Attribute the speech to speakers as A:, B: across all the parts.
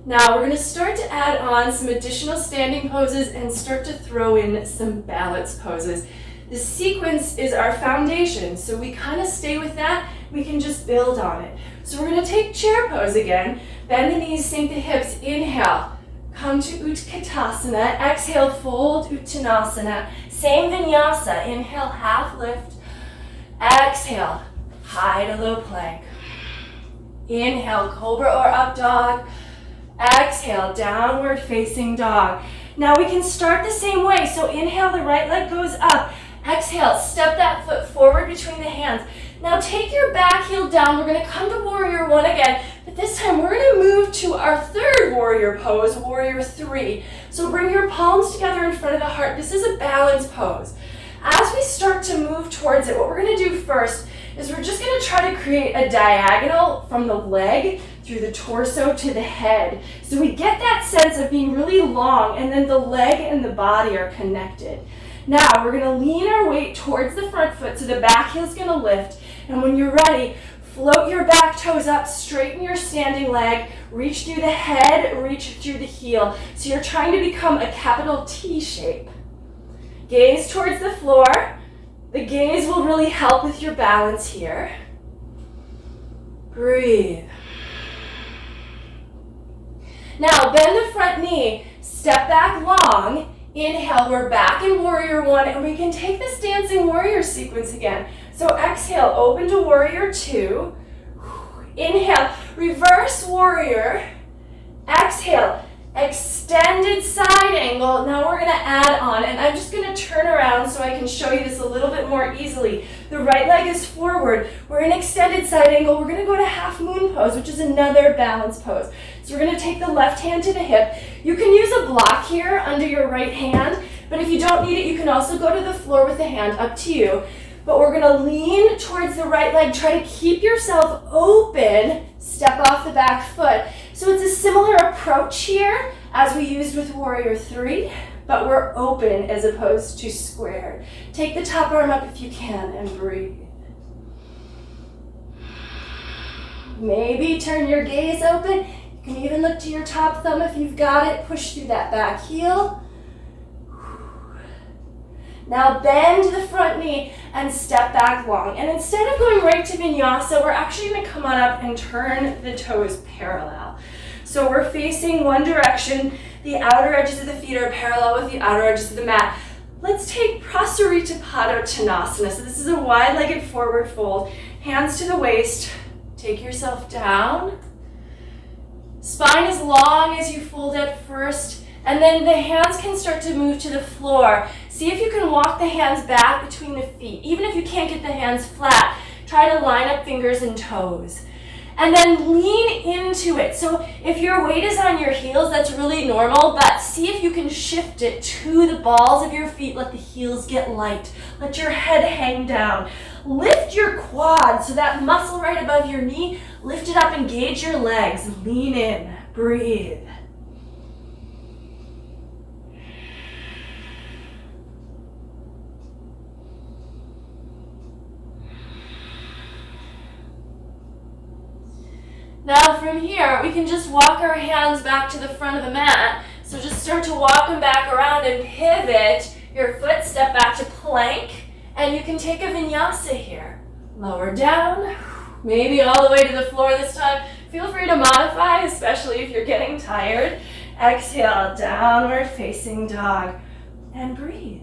A: Now we're going to start to add on some additional standing poses and start to throw in some balance poses. The sequence is our foundation, so we kind of stay with that. We can just build on it. So we're going to take chair pose again. Bend the knees, sink the hips. Inhale, come to Utkatasana. Exhale, fold Uttanasana. Same Vinyasa. Inhale, half lift. Exhale, high to low plank. Inhale, cobra or up dog. Exhale, downward facing dog. Now we can start the same way. So inhale, the right leg goes up. Exhale, step that foot forward between the hands. Now take your back heel down. We're going to come to warrior one again, but this time we're going to move to our third warrior pose, warrior three. So bring your palms together in front of the heart. This is a balance pose. As we start to move towards it, what we're going to do first is we're just going to try to create a diagonal from the leg through the torso to the head. So we get that sense of being really long, and then the leg and the body are connected. Now we're going to lean our weight towards the front foot, so the back heel is going to lift. And when you're ready, float your back toes up, straighten your standing leg, reach through the head, reach through the heel. So you're trying to become a capital T shape. Gaze towards the floor. The gaze will really help with your balance here. Breathe. Now bend the front knee, step back long. Inhale, we're back in warrior one, and we can take this dancing warrior sequence again. So exhale, open to warrior two. Inhale, reverse warrior. Exhale, extended side angle. Now we're going to add on, and I'm just going to turn around so I can show you this a little bit more easily. The right leg is forward. We're in extended side angle. We're going to go to half moon pose, which is another balance pose. So we're going to take the left hand to the hip. You can use a block here under your right hand, but if you don't need it, you can also go to the floor with the hand, up to you. But we're going to lean towards the right leg. Try to keep yourself open. Step off the back foot. So it's a similar approach here as we used with warrior three, but we're open as opposed to squared. Take the top arm up if you can and breathe. Maybe turn your gaze open. You can even look to your top thumb if you've got it. Push through that back heel. Now bend the front knee and step back long. And instead of going right to Vinyasa, we're actually going to come on up and turn the toes parallel. So we're facing one direction. The outer edges of the feet are parallel with the outer edges of the mat. Let's take Prasarita Padottanasana. So this is a wide-legged forward fold. Hands to the waist. Take yourself down. Spine as long as you fold at first. And then the hands can start to move to the floor. See if you can walk the hands back between the feet. Even if you can't get the hands flat, try to line up fingers and toes. And then lean into it. So if your weight is on your heels, that's really normal, but see if you can shift it to the balls of your feet. Let the heels get light. Let your head hang down. Lift your quad, so that muscle right above your knee, lift it up, engage your legs. Lean in, breathe. Now from here, we can just walk our hands back to the front of the mat. So just start to walk them back around and pivot your foot, step back to plank, and you can take a Vinyasa here. Lower down, maybe all the way to the floor this time. Feel free to modify, especially if you're getting tired. Exhale, downward facing dog, and breathe.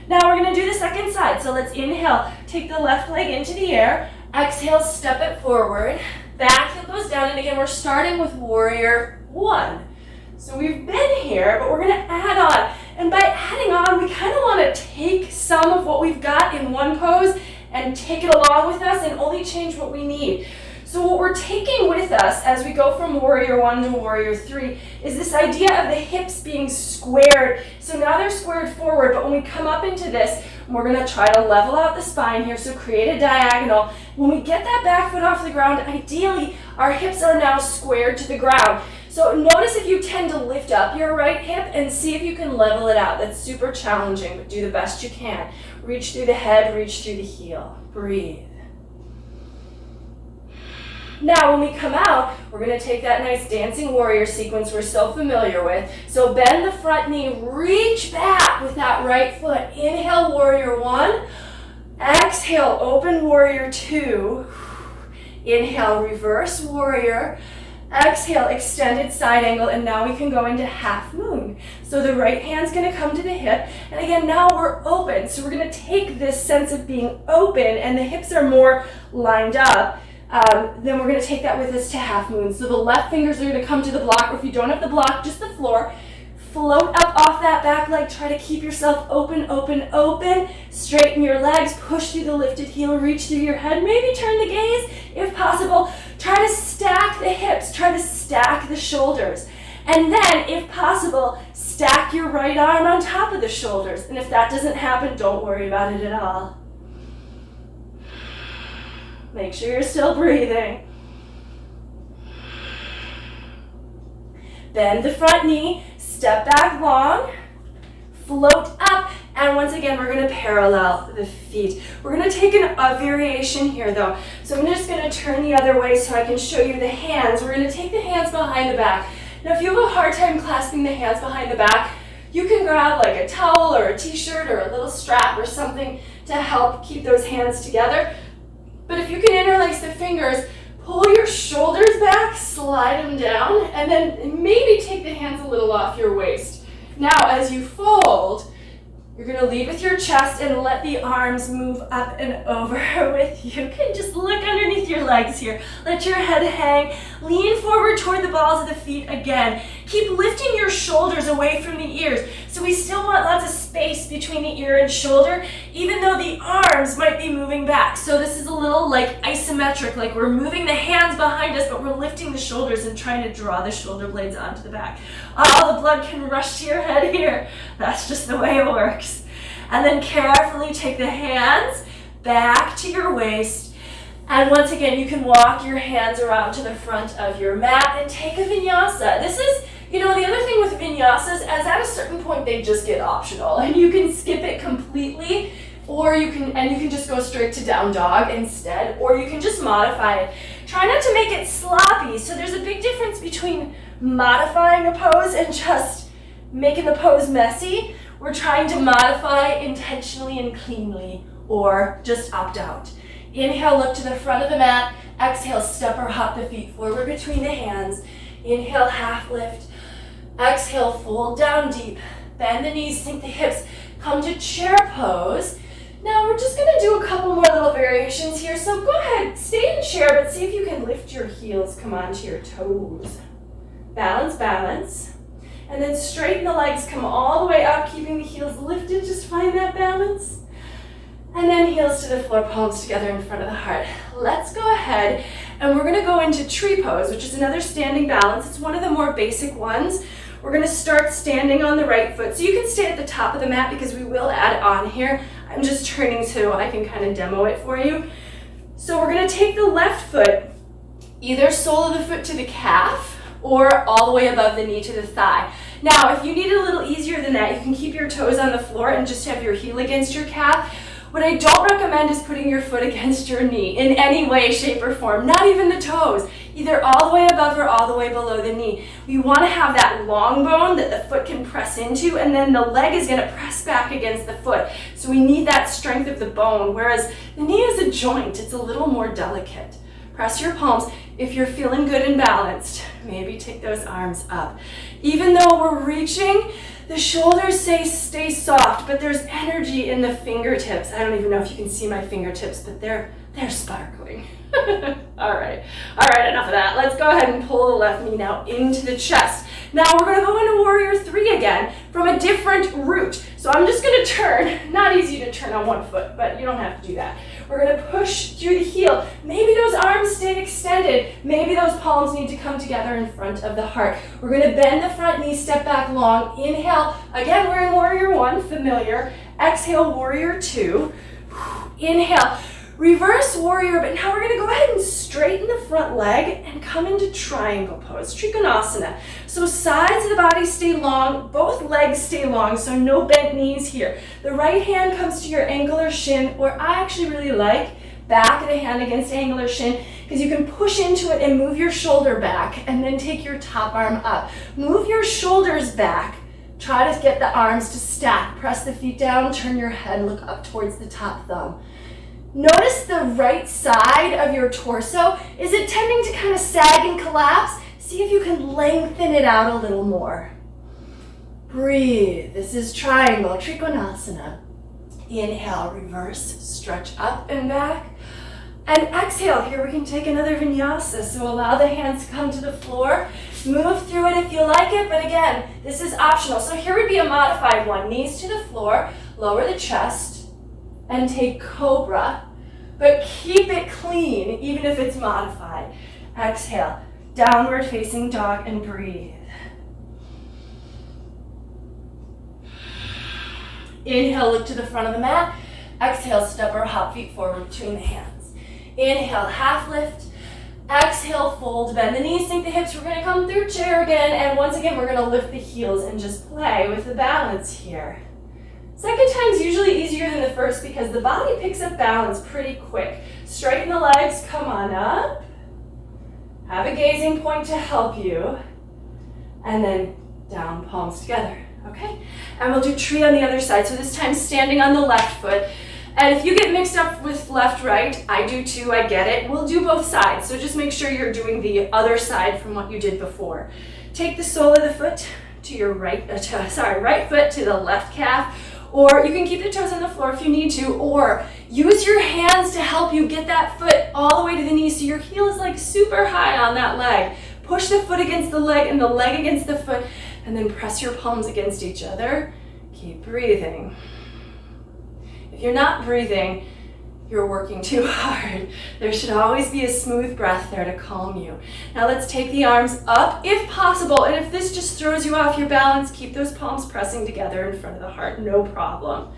A: Now we're going to do the second side. So let's inhale, take the left leg into the air. Exhale, step it forward. Back heel goes down, and again, we're starting with warrior one. So we've been here, but we're going to add on. And by adding on, we kind of want to take some of what we've got in one pose and take it along with us and only change what we need. So what we're taking with us as we go from warrior one to warrior three is this idea of the hips being squared. So now they're squared forward, but when we come up into this, we're going to try to level out the spine here, so create a diagonal. When we get that back foot off the ground, ideally our hips are now squared to the ground. So notice if you tend to lift up your right hip and see if you can level it out. That's super challenging, but do the best you can. Reach through the head, reach through the heel. Breathe. Now when we come out, we're We're going to take that nice dancing warrior sequence we're so familiar with. So bend the front knee, reach back with that right foot. Inhale, warrior one. Exhale, open warrior two. Inhale, reverse warrior. Exhale, extended side angle, and now we can go into half moon. So the right hand's gonna come to the hip, and again, now we're open. So we're gonna take this sense of being open, and the hips are more lined up. Then we're gonna take that with us to half moon. So the left fingers are gonna come to the block, or if you don't have the block, just the floor. Float up off that back leg. Try to keep yourself open, open, open. Straighten your legs. Push through the lifted heel. Reach through your head. Maybe turn the gaze if possible. Try to stack the hips. Try to stack the shoulders. And then, if possible, stack your right arm on top of the shoulders. And if that doesn't happen, don't worry about it at all. Make sure you're still breathing. Bend the front knee. Step back long, float up, and once again, we're gonna parallel the feet. We're gonna take a variation here though. So I'm just gonna turn the other way so I can show you the hands. We're gonna take the hands behind the back. Now, if you have a hard time clasping the hands behind the back, you can grab like a towel or a t-shirt or a little strap or something to help keep those hands together. But if you can interlace the fingers, pull your shoulders back, slide them down, and then maybe take the hands a little off your waist. Now, as you fold, you're going to lead with your chest and let the arms move up and over with you. You can just look underneath your legs here. Let your head hang. Lean forward toward the balls of the feet again. Keep lifting your shoulders away from the ears. So we still want lots of space between the ear and shoulder, even though the arms might be moving back. So this is a little like isometric, like we're moving the hands behind us, but we're lifting the shoulders and trying to draw the shoulder blades onto the back. All the blood can rush to your head here. That's just the way it works. And then carefully take the hands back to your waist. And once again, you can walk your hands around to the front of your mat and take a vinyasa. This is, the other thing with vinyasas is at a certain point, they just get optional. And you can skip it completely, or you can just go straight to down dog instead, or you can just modify it. Try not to make it sloppy. So there's a big difference between modifying a pose and just making the pose messy. We're trying to modify intentionally and cleanly, or just opt out. Inhale, look to the front of the mat. Exhale, step or hop the feet forward between the hands. Inhale, half lift. Exhale, fold down deep. Bend the knees, sink the hips. Come to chair pose. Now we're just gonna do a couple more little variations here. So go ahead, stay in chair, but see if you can lift your heels, come onto your toes. Balance, balance. And then straighten the legs, come all the way up, keeping the heels lifted. Just find that balance. And then heels to the floor, palms together in front of the heart. Let's go ahead and we're gonna go into tree pose, which is another standing balance. It's one of the more basic ones. We're gonna start standing on the right foot. So you can stay at the top of the mat because we will add on here. I'm just turning so I can kind of demo it for you. So we're gonna take the left foot, either sole of the foot to the calf, or all the way above the knee to the thigh. Now, if you need it a little easier than that, you can keep your toes on the floor and just have your heel against your calf. What I don't recommend is putting your foot against your knee in any way, shape, or form, not even the toes, either all the way above or all the way below the knee. We want to have that long bone that the foot can press into, and then the leg is going to press back against the foot. So we need that strength of the bone, whereas the knee is a joint. It's a little more delicate. Press your palms. If you're feeling good and balanced, maybe take those arms up. Even though we're reaching, the shoulders stay soft, but there's energy in the fingertips. I don't even know if you can see my fingertips, but they're sparkling. All right, enough of that. Let's go ahead and pull the left knee now into the chest. Now we're gonna go into warrior three again from a different route. So I'm just gonna turn, not easy to turn on one foot, but you don't have to do that. We're gonna push through the heel. Maybe those arms stay extended. Maybe those palms need to come together in front of the heart. We're gonna bend the front knee, step back long. Inhale, again, we're in warrior one, familiar. Exhale, warrior two. Inhale, reverse warrior, but now we're gonna go ahead and straighten the front leg and come into triangle pose, Trikonasana. So sides of the body stay long, both legs stay long, so no bent knees here. The right hand comes to your ankle or shin, or I actually really like back of the hand against ankle or shin. because you can push into it and move your shoulder back and then take your top arm up. Move your shoulders back. Try to get the arms to stack. Press the feet down, turn your head, look up towards the top thumb. Notice the right side of your torso. Is it tending to kind of sag and collapse? See if you can lengthen it out a little more. Breathe. This is triangle, Trikonasana. Inhale, reverse, stretch up and back. And exhale, here we can take another vinyasa. So allow the hands to come to the floor. Move through it if you like it, but again, this is optional. So here would be a modified one. Knees to the floor, lower the chest, and take cobra. But keep it clean, even if it's modified. Exhale, downward facing dog, and breathe. Inhale, look to the front of the mat. Exhale, step or hop feet forward between the hands. Inhale, half lift. Exhale, fold, bend the knees, sink the hips. We're going to come through chair again. And once again, we're going to lift the heels and just play with the balance here. Second time's usually easier than the first because the body picks up balance pretty quick. Straighten the legs, come on up. Have a gazing point to help you. And then down, palms together. Okay, and we'll do tree on the other side. So this time standing on the left foot. And if you get mixed up with left, right, I do too, I get it. We'll do both sides. So just make sure you're doing the other side from what you did before. Take the sole of the foot to your right foot to the left calf. Or you can keep the toes on the floor if you need to. Or use your hands to help you get that foot all the way to the knee so your heel is like super high on that leg. Push the foot against the leg and the leg against the foot. And then press your palms against each other. Keep breathing. If you're not breathing, you're working too hard. There should always be a smooth breath there to calm you. Now let's take the arms up if possible. And if this just throws you off your balance, keep those palms pressing together in front of the heart, no problem.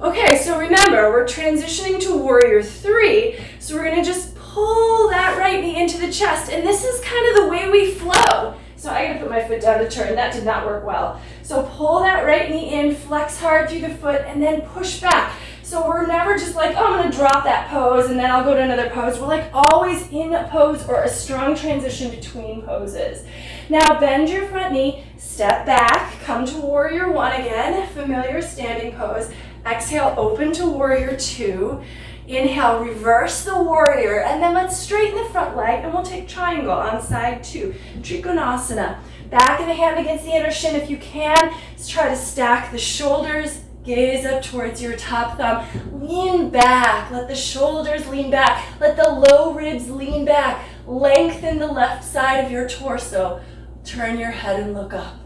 A: Okay, so remember, we're transitioning to warrior 3. So we're gonna just pull that right knee into the chest. And this is kind of the way we flow. So I gotta put my foot down to turn. That did not work well. So pull that right knee in, flex hard through the foot, and then push back. So we're never just like, oh, I'm gonna drop that pose and then I'll go to another pose. We're like always in a pose or a strong transition between poses. Now bend your front knee, step back, come to warrior 1 again, familiar standing pose. Exhale, open to warrior 2. Inhale, reverse the warrior, and then let's straighten the front leg, and we'll take triangle on side 2. Trikonasana. Back of the hand against the inner shin if you can. Let's try to stack the shoulders, gaze up towards your top thumb. Lean back, let the shoulders lean back, let the low ribs lean back. Lengthen the left side of your torso. Turn your head and look up.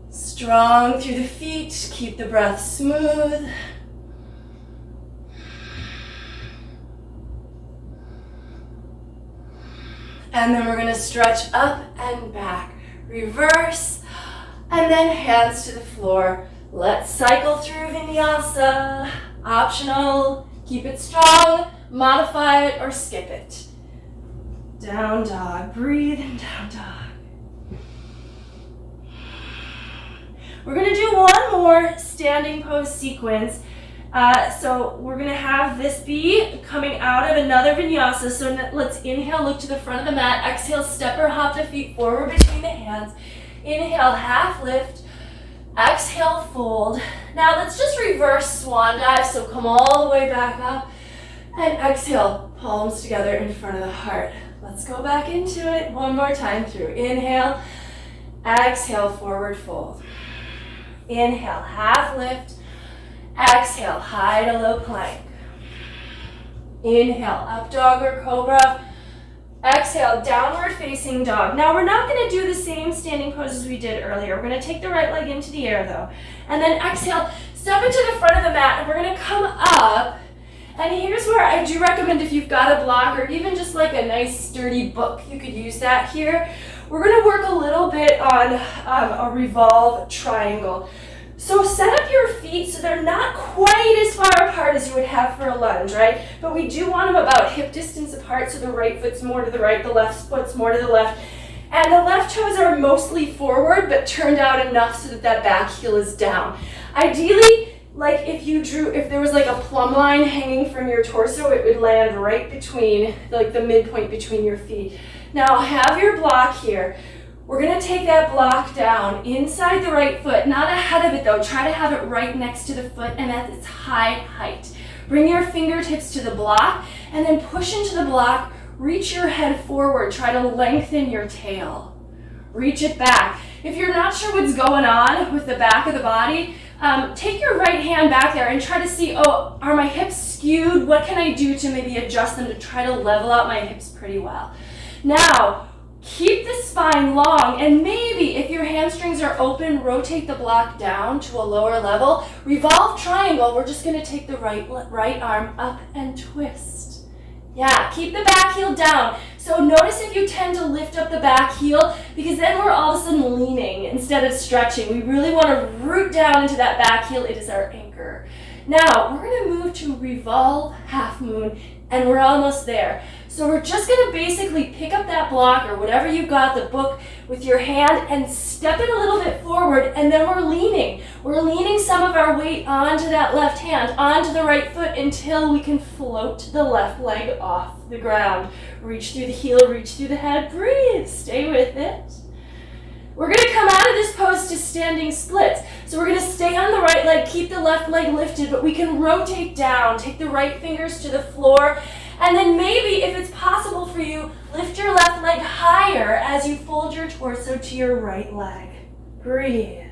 A: Strong through the feet, keep the breath smooth. And then we're going to stretch up and back, reverse, and then hands to the floor. Let's cycle through Vinyasa. Optional, keep it strong, modify it, or skip it. Down dog, breathe and down dog. We're going to do one more standing pose sequence. So we're going to have this be coming out of another vinyasa. So let's inhale, look to the front of the mat. Exhale, step or hop the feet forward between the hands. Inhale, half lift. Exhale, fold. Now let's just reverse swan dive. So come all the way back up. And exhale, palms together in front of the heart. Let's go back into it one more time through. Inhale, exhale, forward fold. Inhale, half lift. Exhale, high to low plank. Inhale, up dog or cobra. Exhale, downward facing dog. Now we're not going to do the same standing pose as we did earlier. We're going to take the right leg into the air though. And then exhale, step into the front of the mat, and we're going to come up. And here's where I do recommend, if you've got a block or even just like a nice sturdy book, you could use that here. We're going to work a little bit on a revolve triangle. So set up your feet so they're not quite as far apart as you would have for a lunge, right? But we do want them about hip distance apart, so the right foot's more to the right, the left foot's more to the left. And the left toes are mostly forward, but turned out enough so that that back heel is down. Ideally, like if there was like a plumb line hanging from your torso, it would land right between, like the midpoint between your feet. Now have your block here. We're gonna take that block down inside the right foot, not ahead of it though. Try to have it right next to the foot and at its high height. Bring your fingertips to the block and then push into the block. Reach your head forward. Try to lengthen your tail. Reach it back. If you're not sure what's going on with the back of the body, take your right hand back there and try to see, oh, are my hips skewed? What can I do to maybe adjust them to try to level out my hips pretty well? Now, keep the spine long, and maybe if your hamstrings are open, rotate the block down to a lower level. Revolve triangle. We're just going to take the right arm up and twist. Yeah, keep the back heel down. So notice if you tend to lift up the back heel, because then we're all of a sudden leaning instead of stretching. We really want to root down into that back heel. It is our anchor. Now, we're going to move to revolve half moon, and we're almost there. So we're just going to basically pick up that block or whatever you've got, the book, with your hand and step it a little bit forward, and then we're leaning. We're leaning some of our weight onto that left hand, onto the right foot until we can float the left leg off the ground. Reach through the heel, reach through the head, breathe, stay with it. We're going to come out of this pose to standing splits. So we're going to stay on the right leg, keep the left leg lifted, but we can rotate down, take the right fingers to the floor, and then maybe, if it's possible for you, lift your left leg higher as you fold your torso to your right leg. Breathe.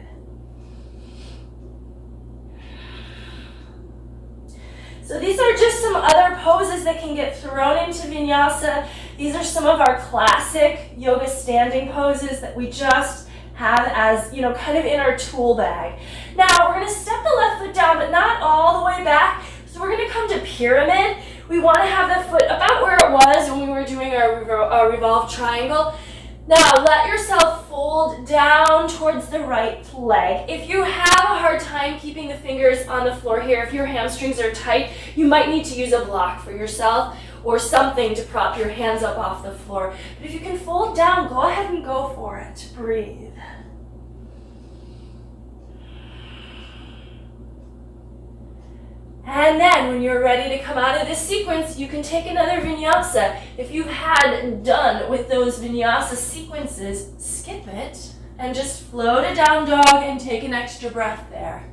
A: So these are just some other poses that can get thrown into Vinyasa. These are some of our classic yoga standing poses that we just have as, kind of in our tool bag. Now, we're going to step the left foot down, but not all the way back. So we're going to come to pyramid. We want to have the foot about where it was when we were doing our revolve triangle. Now, let yourself fold down towards the right leg. If you have a hard time keeping the fingers on the floor here, if your hamstrings are tight, you might need to use a block for yourself or something to prop your hands up off the floor. But if you can fold down, go ahead and go for it. Breathe. And then when you're ready to come out of this sequence, you can take another vinyasa. If you've had done with those vinyasa sequences, skip it and just float a down dog and take an extra breath there.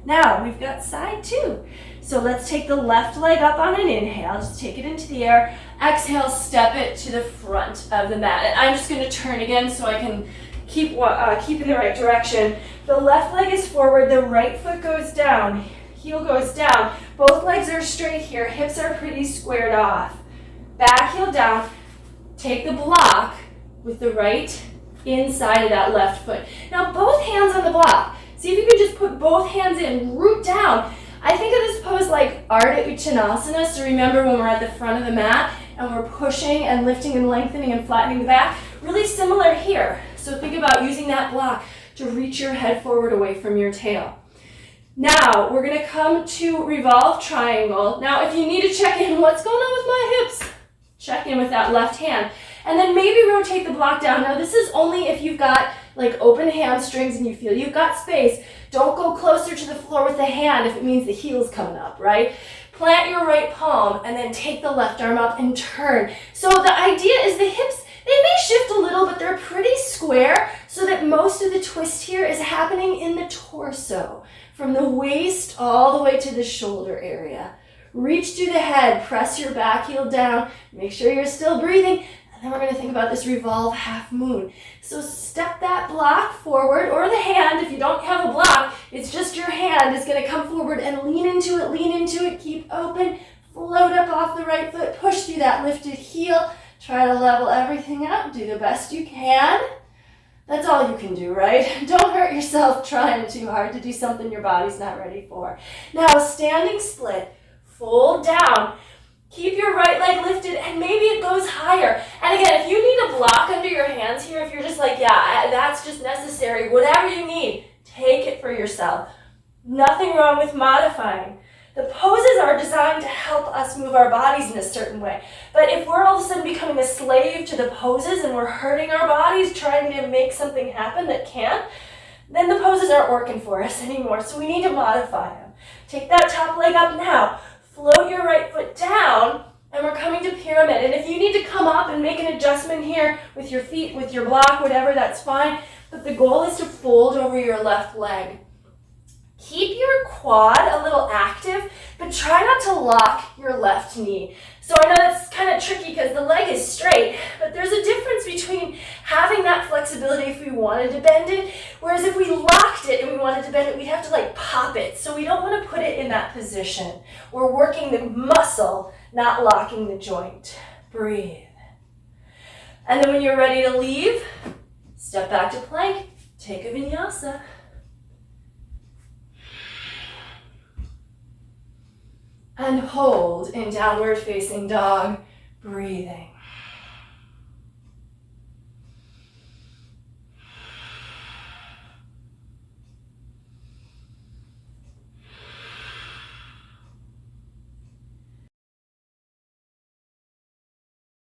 A: Now we've got side two. So let's take the left leg up on an inhale, just take it into the air. Exhale, step it to the front of the mat. And I'm just going to turn again so I can keep in the right direction. The left leg is forward, the right foot goes down, heel goes down. Both legs are straight here, hips are pretty squared off. Back heel down, take the block with the right inside of that left foot. Now both hands on the block. See if you can just put both hands in, root down. I think of this pose like Ardha Uttanasana, so remember when we're at the front of the mat and we're pushing and lifting and lengthening and flattening the back, really similar here. So think about using that block to reach your head forward away from your tail. Now, we're going to come to revolve triangle. Now, if you need to check in, what's going on with my hips? Check in with that left hand. And then maybe rotate the block down. Now, this is only if you've got like open hamstrings and you feel you've got space. Don't go closer to the floor with the hand if it means the heel's coming up, right? Plant your right palm and then take the left arm up and turn. So the idea is the hips, they may shift a little, but they're pretty square so that most of the twist here is happening in the torso, from the waist all the way to the shoulder area. Reach through the head, press your back heel down, make sure you're still breathing, and then we're going to think about this revolve half moon. So step that block forward, or the hand, if you don't have a block, it's just your hand is going to come forward and lean into it, keep open, float up off the right foot, push through that lifted heel. Try to level everything out. Do the best you can. That's all you can do, right? Don't hurt yourself trying too hard to do something your body's not ready for. Now, standing split. Fold down. Keep your right leg lifted, and maybe it goes higher. And again, if you need a block under your hands here, if you're just like, yeah, that's just necessary, whatever you need, take it for yourself. Nothing wrong with modifying. The poses are designed to help us move our bodies in a certain way. But if we're all of a sudden becoming a slave to the poses and we're hurting our bodies trying to make something happen that can't, then the poses aren't working for us anymore, so we need to modify them. Take that top leg up now. Float your right foot down, and we're coming to pyramid. And if you need to come up and make an adjustment here with your feet, with your block, whatever, that's fine. But the goal is to fold over your left leg. Keep your quad a little active, but try not to lock your left knee. So I know that's kind of tricky because the leg is straight, but there's a difference between having that flexibility if we wanted to bend it, whereas if we locked it and we wanted to bend it, we'd have to like pop it. So we don't want to put it in that position. We're working the muscle, not locking the joint. Breathe. And then when you're ready to leave, step back to plank, take a vinyasa. And hold in downward facing dog, breathing.